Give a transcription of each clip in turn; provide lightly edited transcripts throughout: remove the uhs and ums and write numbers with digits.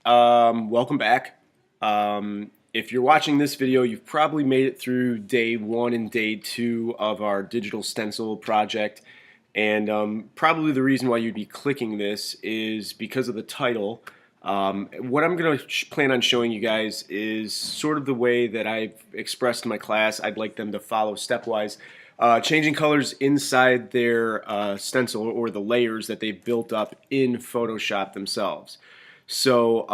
Welcome back. If you're watching this video, you've probably made it through day 1 and day 2 of our digital stencil project. And probably the reason why you'd be clicking this is because of the title. What I'm going to plan on showing you guys is sort of the way that I've expressed in my class. I'd like them to follow stepwise. Changing colors inside their stencil or the layers that they've built up in Photoshop themselves. So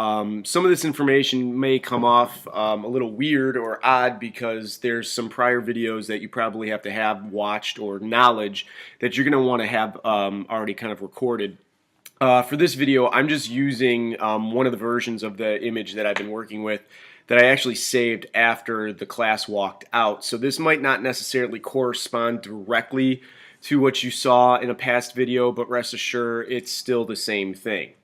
some of this information may come off a little weird or odd because there's some prior videos that you probably have to have watched or knowledge that you're going to want to have already kind of recorded. For this video, I'm just using one of the versions of the image that I've been working with that I actually saved after the class walked out. So this might not necessarily correspond directly to what you saw in a past video, but rest assured it's still the same thing.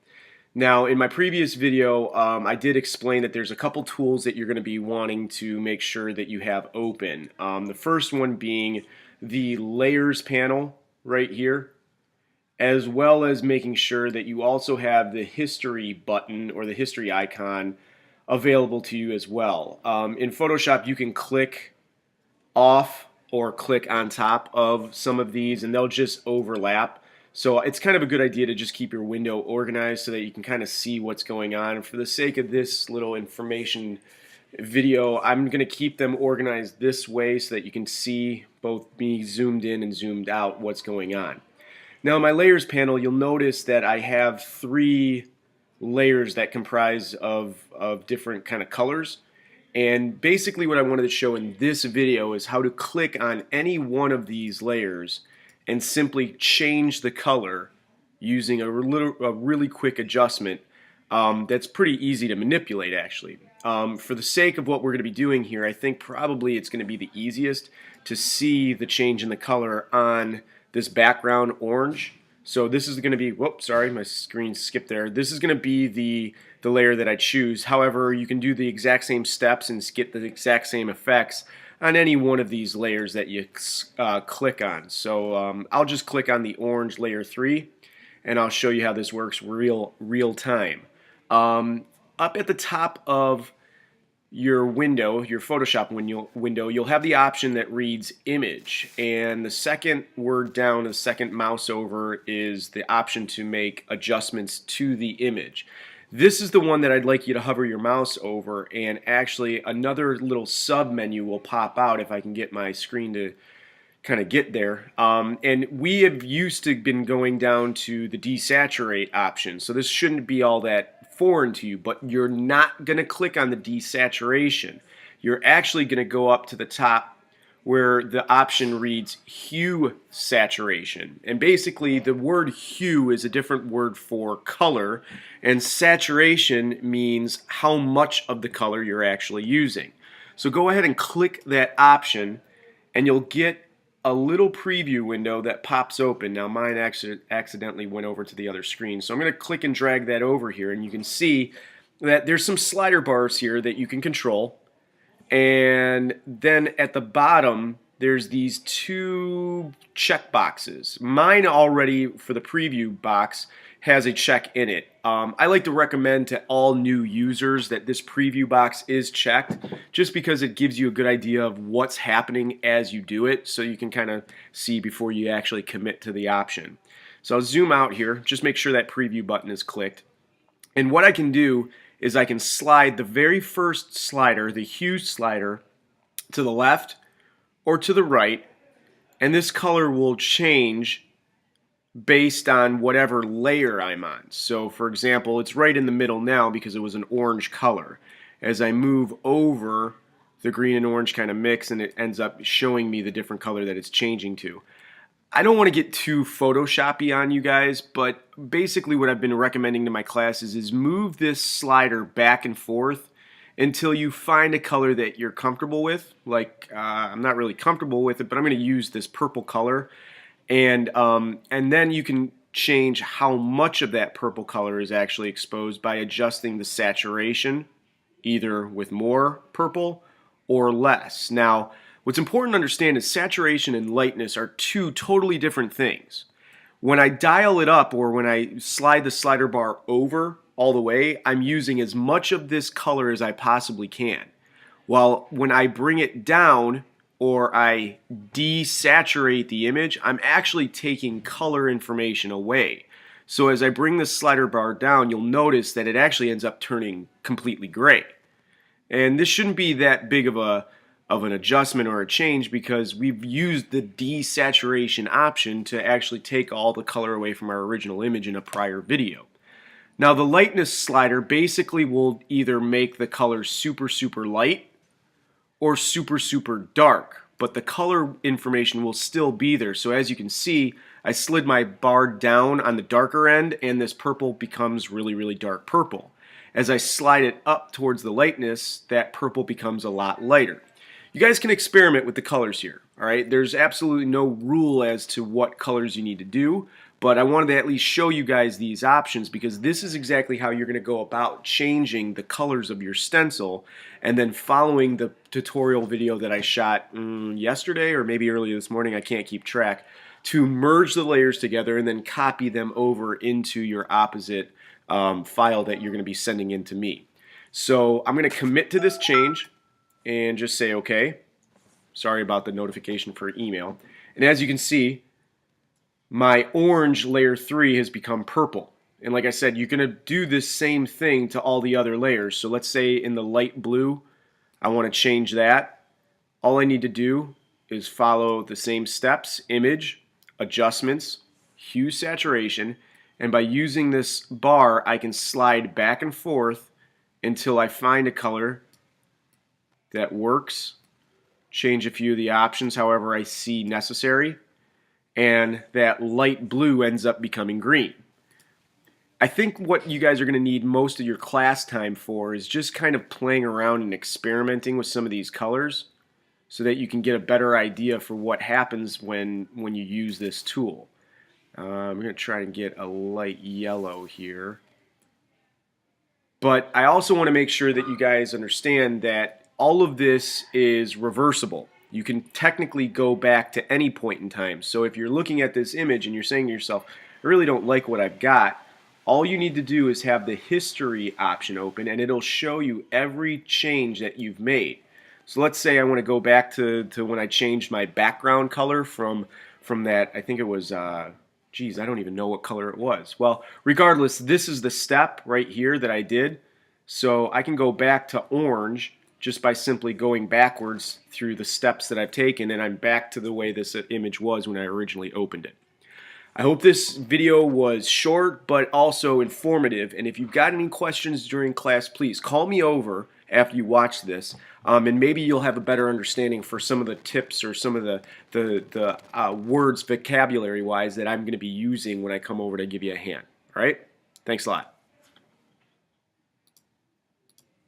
Now, in my previous video, I did explain that there's a couple tools that you're going to be wanting to make sure that you have open. The first one being the Layers panel right here, as well as making sure that you also have the History button or the History icon available to you as well. In Photoshop, you can click off or click on top of some of these, and they'll just overlap. So it's kind of a good idea to just keep your window organized so that you can kind of see what's going on. And for the sake of this little information video, I'm going to keep them organized this way so that you can see both me zoomed in and zoomed out what's going on. Now in my layers panel, you'll notice that I have 3 layers that comprise of different kind of colors. And basically what I wanted to show in this video is how to click on any one of these layers and simply change the color using a really quick adjustment that's pretty easy to manipulate actually. For the sake of what we're going to be doing here, I think probably it's going to be the easiest to see the change in the color on this background orange. So this is going to be, whoops, sorry, my screen skipped there. This is going to be the layer that I choose. However, you can do the exact same steps and get the exact same effects on any one of these layers that you click on. So I'll just click on the orange layer 3 and I'll show you how this works real time. Up at the top of your window, your Photoshop window, you'll have the option that reads image, and the second word down, the second mouse over, is the option to make adjustments to the image. This is the one that I'd like you to hover your mouse over, and actually another little sub menu will pop out if I can get my screen to kind of get there. And we have used to been going down to the desaturate option, so this shouldn't be all that foreign to you, but you're not going to click on the desaturation. You're actually going to go up to the top where the option reads Hue Saturation. And basically the word hue is a different word for color, and saturation means how much of the color you're actually using. So go ahead and click that option and you'll get a little preview window that pops open. Now mine accidentally went over to the other screen, so I'm going to click and drag that over here, and you can see that there's some slider bars here that you can control. And then at the bottom there's these 2 check boxes. Mine already, for the preview box, has a check in it. I like to recommend to all new users that this preview box is checked, just because it gives you a good idea of what's happening as you do it, so you can kind of see before you actually commit to the option. So I'll zoom out here, just make sure that preview button is clicked. And what I can do is I can slide the very first slider, the hue slider, to the left or to the right, and this color will change based on whatever layer I'm on. So for example, it's right in the middle now because it was an orange color. As I move over, the green and orange kind of mix and it ends up showing me the different color that it's changing to. I don't want to get too Photoshoppy on you guys, but basically what I've been recommending to my classes is move this slider back and forth until you find a color that you're comfortable with. Like I'm not really comfortable with it, but I'm going to use this purple color. And then you can change how much of that purple color is actually exposed by adjusting the saturation, either with more purple or less. Now, what's important to understand is saturation and lightness are 2 totally different things. When I dial it up, or when I slide the slider bar over all the way, I'm using as much of this color as I possibly can. While when I bring it down or I desaturate the image, I'm actually taking color information away. So as I bring the slider bar down, you'll notice that it actually ends up turning completely gray. And this shouldn't be that big of an adjustment or a change because we've used the desaturation option to actually take all the color away from our original image in a prior video. Now the lightness slider basically will either make the color super light or super dark, but the color information will still be there. So as you can see, I slid my bar down on the darker end and this purple becomes really dark purple. As I slide it up towards the lightness, that purple becomes a lot lighter. You guys can experiment with the colors here, all right? There's absolutely no rule as to what colors you need to do, but I wanted to at least show you guys these options because this is exactly how you're going to go about changing the colors of your stencil and then following the tutorial video that I shot yesterday or maybe earlier this morning, I can't keep track, to merge the layers together and then copy them over into your opposite file that you're going to be sending in to me. So I'm going to commit to this change and just say OK. Sorry about the notification for email. And as you can see, my orange layer 3 has become purple. And like I said, you're going to do this same thing to all the other layers. So let's say in the light blue, I want to change that. All I need to do is follow the same steps: image, adjustments, hue saturation, and by using this bar, I can slide back and forth until I find a color that works, change a few of the options however I see necessary, and that light blue ends up becoming green. I think what you guys are going to need most of your class time for is just kind of playing around and experimenting with some of these colors so that you can get a better idea for what happens when you use this tool. I'm going to try and get a light yellow here. But I also want to make sure that you guys understand that all of this is reversible. You can technically go back to any point in time. So if you're looking at this image and you're saying to yourself, I really don't like what I've got, all you need to do is have the history option open and it'll show you every change that you've made. So let's say I want to go back to when I changed my background color from that, I think it was, geez, I don't even know what color it was. Well, regardless, this is the step right here that I did. So I can go back to orange just by simply going backwards through the steps that I've taken, and I'm back to the way this image was when I originally opened it. I hope this video was short but also informative, and if you've got any questions during class, please call me over after you watch this, and maybe you'll have a better understanding for some of the tips or some of the words vocabulary-wise that I'm going to be using when I come over to give you a hand. All right? Thanks a lot.